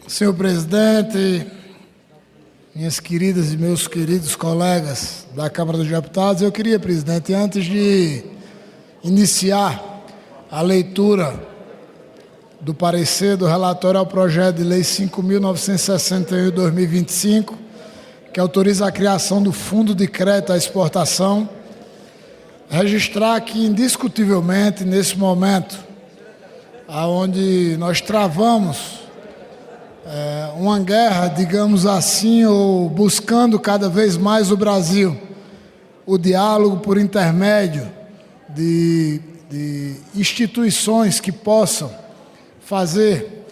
Senhor presidente, minhas queridas e meus queridos colegas da Câmara dos Deputados, eu queria, presidente, antes de iniciar a leitura do parecer do relatório ao projeto de lei 5.961/2025, que autoriza a criação do Fundo de Crédito à Exportação, registrar que, indiscutivelmente, nesse momento, onde nós travamos uma guerra, digamos assim, ou buscando cada vez mais o Brasil, o diálogo por intermédio de instituições que possam fazer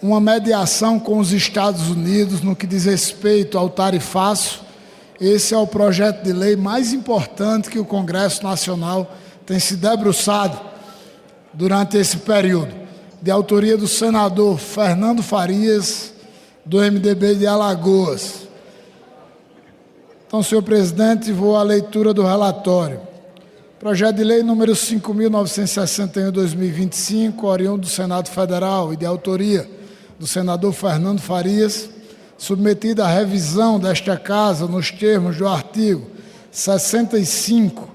uma mediação com os Estados Unidos no que diz respeito ao tarifaço. Esse é o projeto de lei mais importante que o Congresso Nacional tem se debruçado durante esse período, de autoria do senador Fernando Farias, do MDB de Alagoas. Então, senhor presidente, vou à leitura do relatório. Projeto de lei número 5.961/2025, oriundo do Senado Federal e de autoria do senador Fernando Farias, submetido à revisão desta Casa nos termos do artigo 65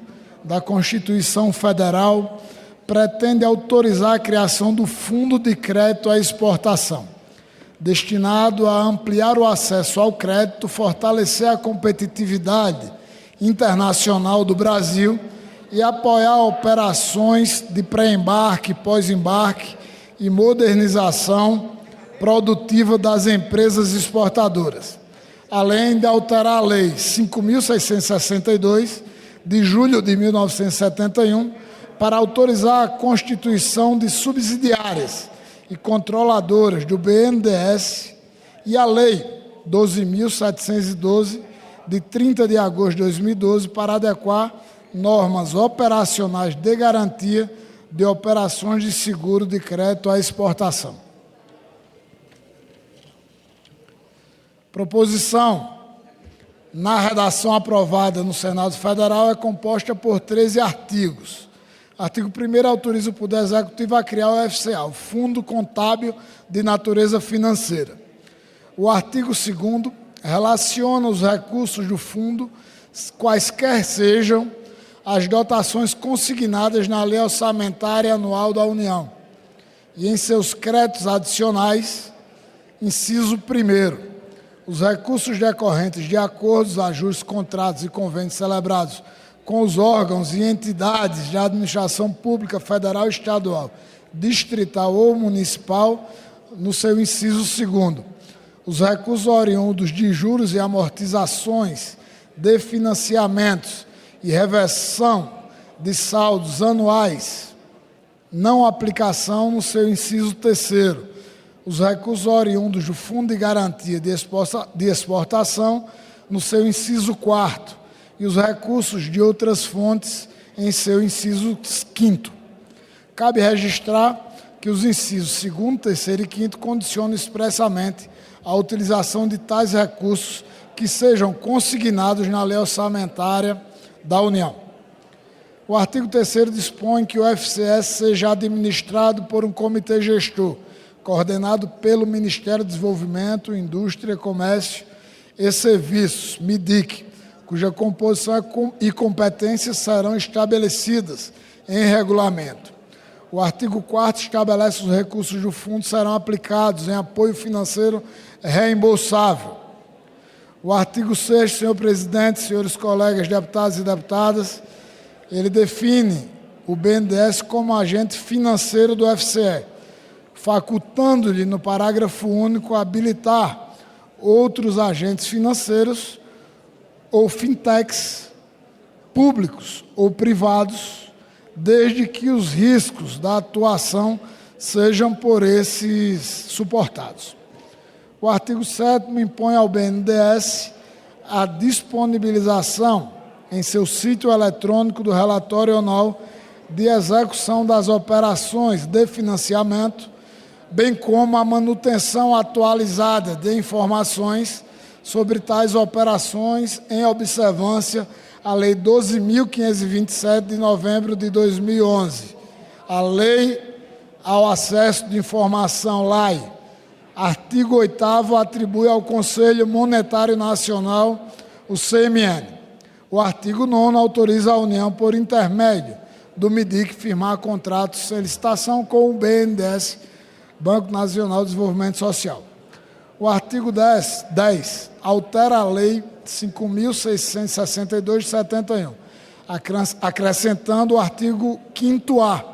da Constituição Federal, pretende autorizar a criação do Fundo de Crédito à Exportação, destinado a ampliar o acesso ao crédito, fortalecer a competitividade internacional do Brasil e apoiar operações de pré-embarque, pós-embarque e modernização produtiva das empresas exportadoras, além de alterar a Lei 5.662, de julho de 1971, para autorizar a constituição de subsidiárias e controladoras do BNDES e a Lei 12.712, de 30 de agosto de 2012, para adequar normas operacionais de garantia de operações de seguro de crédito à exportação. Proposição, na redação aprovada no Senado Federal, é composta por 13 artigos. Artigo 1º, autoriza o Poder Executivo a criar o FCA, o Fundo Contábil de Natureza Financeira. O artigo 2º relaciona os recursos do fundo, quaisquer sejam as dotações consignadas na Lei Orçamentária Anual da União e em seus créditos adicionais. Inciso 1º, os recursos decorrentes de acordos, ajustes, contratos e convênios celebrados com os órgãos e entidades de administração pública federal, estadual, distrital ou municipal, no seu inciso 2º. Os recursos oriundos de juros e amortizações de financiamentos e reversão de saldos anuais, não aplicação, no seu inciso 3º. Os recursos oriundos do Fundo de Garantia de Exportação, no seu inciso 4º. E os recursos de outras fontes, em seu inciso 5º. Cabe registrar que os incisos 2º, 3º e 5º condicionam expressamente a utilização de tais recursos que sejam consignados na Lei Orçamentária da União. O artigo 3º dispõe que o FCS seja administrado por um comitê gestor, coordenado pelo Ministério do Desenvolvimento, Indústria, Comércio e Serviços, MIDIC, cuja composição e competências serão estabelecidas em regulamento. O artigo 4º estabelece os recursos do fundo serão aplicados em apoio financeiro reembolsável. O artigo 6º, senhor presidente, senhores colegas deputados e deputadas, ele define o BNDES como agente financeiro do FCE, facultando-lhe, no parágrafo único, habilitar outros agentes financeiros ou fintechs, públicos ou privados, desde que os riscos da atuação sejam por esses suportados. O artigo 7º impõe ao BNDES a disponibilização em seu sítio eletrônico do relatório anual de execução das operações de financiamento, bem como a manutenção atualizada de informações sobre tais operações, em observância à Lei 12.527, de novembro de 2011, a Lei ao Acesso de Informação, LAI, Artigo 8º, atribui ao Conselho Monetário Nacional, o CMN. O artigo 9º autoriza a União, por intermédio do MIDIC, firmar contratos sem licitação com o BNDES, Banco Nacional de Desenvolvimento Social. O artigo 10 altera a Lei 5.662 de 71, acrescentando o artigo 5º-A,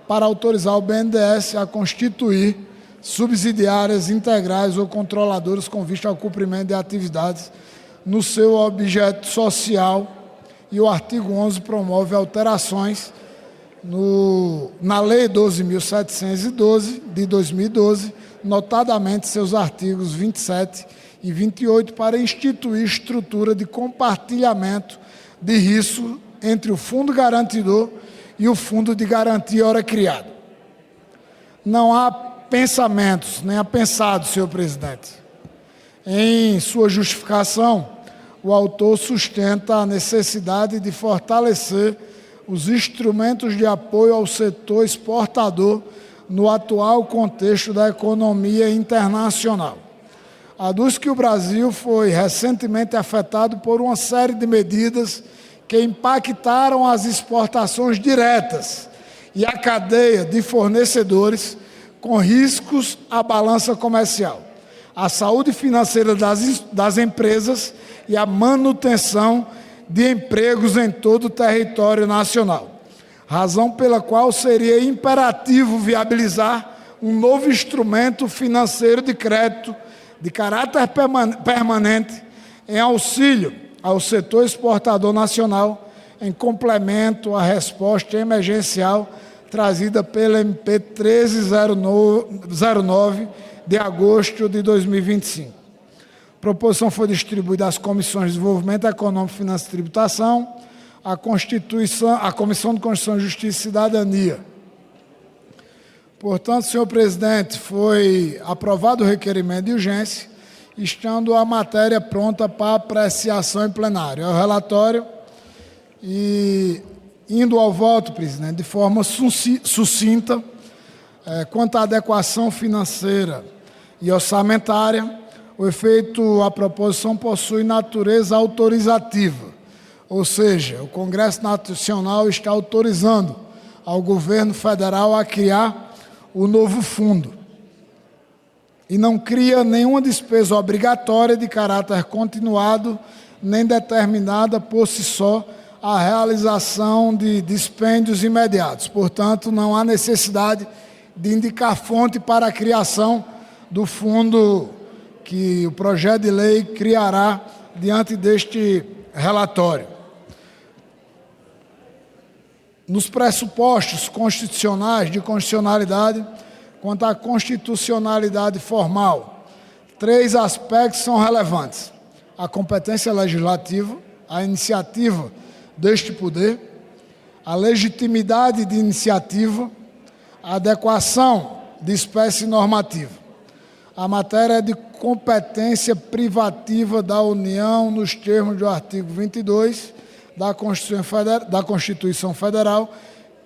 para autorizar o BNDES a constituir subsidiárias integrais ou controladoras com vista ao cumprimento de atividades no seu objeto social, e o artigo 11 promove alterações na Lei 12.712, de 2012, notadamente seus artigos 27 e 28, para instituir estrutura de compartilhamento de risco entre o Fundo Garantidor e o Fundo de Garantia ora criado. Não há pensamentos, nem há pensado, senhor presidente. Em sua justificação, o autor sustenta a necessidade de fortalecer os instrumentos de apoio ao setor exportador no atual contexto da economia internacional. Aduz que o Brasil foi recentemente afetado por uma série de medidas que impactaram as exportações diretas e a cadeia de fornecedores, com riscos à balança comercial, a saúde financeira das empresas e a manutenção de empregos em todo o território nacional, razão pela qual seria imperativo viabilizar um novo instrumento financeiro de crédito de caráter permanente em auxílio ao setor exportador nacional, em complemento à resposta emergencial trazida pela MP 1309 de agosto de 2025. A proposição foi distribuída às comissões de Desenvolvimento Econômico, Finanças e Tributação, à Comissão de Constituição, Justiça e Cidadania. Portanto, senhor presidente, foi aprovado o requerimento de urgência, estando a matéria pronta para apreciação em plenário. É o relatório e, indo ao voto, presidente, de forma sucinta, quanto à adequação financeira e orçamentária, o efeito, a proposição possui natureza autorizativa, ou seja, o Congresso Nacional está autorizando ao governo federal a criar o novo fundo e não cria nenhuma despesa obrigatória de caráter continuado, nem determinada por si só a realização de dispêndios imediatos. Portanto, não há necessidade de indicar fonte para a criação do fundo que o projeto de lei criará diante deste relatório. Nos pressupostos constitucionais de constitucionalidade, quanto à constitucionalidade formal, 3 aspectos são relevantes: a competência legislativa, a iniciativa deste poder, a legitimidade de iniciativa, a adequação de espécie normativa. A matéria é de competência privativa da União, nos termos do artigo 22 da Constituição Federal,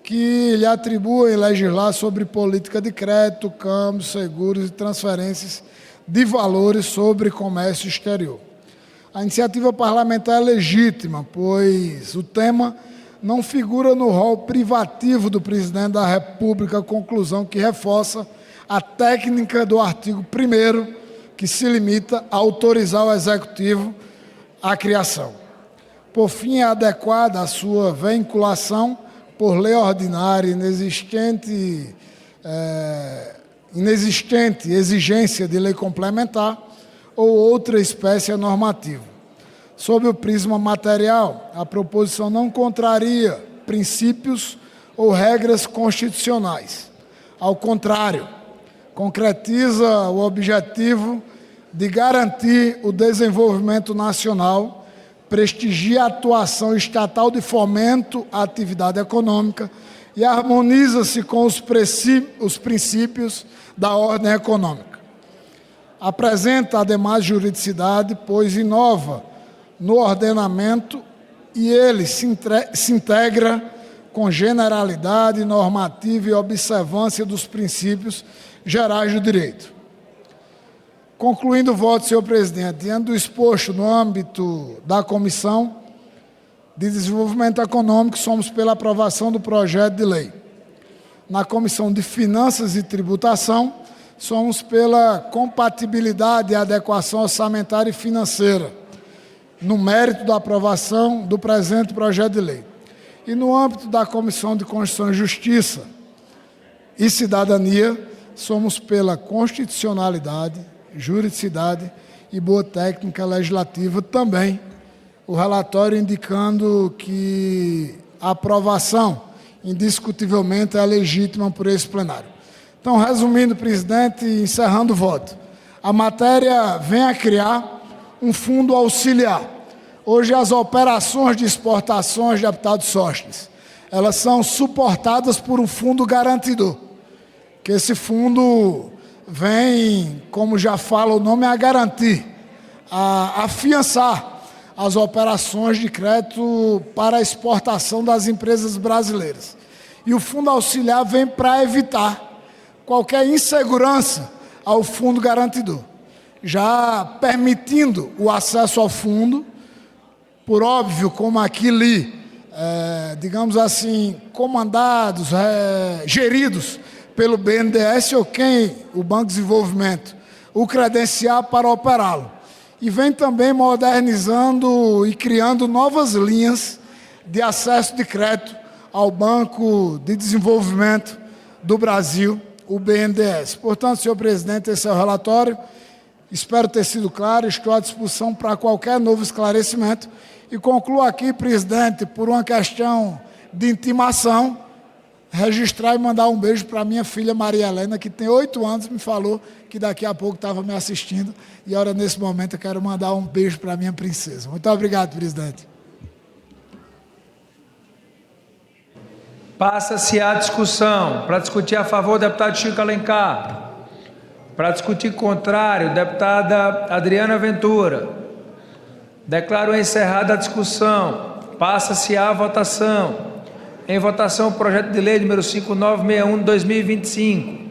que lhe atribuem legislar sobre política de crédito, câmbio, seguros e transferências de valores sobre comércio exterior. A iniciativa parlamentar é legítima, pois o tema não figura no rol privativo do presidente da República, conclusão que reforça a técnica do artigo 1º, que se limita a autorizar o Executivo à criação. Por fim, é adequada a sua vinculação por lei ordinária, inexistente exigência de lei complementar ou outra espécie normativa. Sob o prisma material, a proposição não contraria princípios ou regras constitucionais. Ao contrário, concretiza o objetivo de garantir o desenvolvimento nacional, prestigia a atuação estatal de fomento à atividade econômica e harmoniza-se com os princípios da ordem econômica. Apresenta, ademais, juridicidade, pois inova no ordenamento e ele se integra com generalidade normativa e observância dos princípios gerais do direito. Concluindo o voto, senhor presidente, diante do exposto no âmbito da Comissão de Desenvolvimento Econômico, somos pela aprovação do projeto de lei. Na Comissão de Finanças e Tributação, somos pela compatibilidade e adequação orçamentária e financeira, no mérito da aprovação do presente projeto de lei. E no âmbito da Comissão de Constituição e Justiça e Cidadania, somos pela constitucionalidade, juridicidade e boa técnica legislativa também, o relatório indicando que a aprovação indiscutivelmente é legítima por esse plenário. Então, resumindo, presidente, e encerrando o voto, a matéria vem a criar um fundo auxiliar. Hoje, as operações de exportações, deputado Sóstenes, elas são suportadas por um fundo garantidor, que esse fundo vem, como já fala o nome, a garantir, a afiançar as operações de crédito para a exportação das empresas brasileiras. E o fundo auxiliar vem para evitar qualquer insegurança ao fundo garantidor, já permitindo o acesso ao fundo, por óbvio, como aqui li, digamos assim, comandados, geridos pelo BNDES ou quem o Banco de Desenvolvimento o credenciar para operá-lo. E vem também modernizando e criando novas linhas de acesso de crédito ao Banco de Desenvolvimento do Brasil, o BNDES. Portanto, senhor presidente, esse é o relatório. Espero ter sido claro, estou à disposição para qualquer novo esclarecimento. E concluo aqui, presidente, por uma questão de intimação, registrar e mandar um beijo para minha filha Maria Helena, que tem 8 anos, me falou que daqui a pouco estava me assistindo. E agora, nesse momento, eu quero mandar um beijo para minha princesa. Muito obrigado, presidente. Passa-se a discussão. Para discutir a favor, deputado Chico Alencar. Para discutir contrário, deputada Adriana Ventura. Declaro encerrada a discussão. Passa-se a votação. Em votação, o projeto de lei número 5961 de 2025.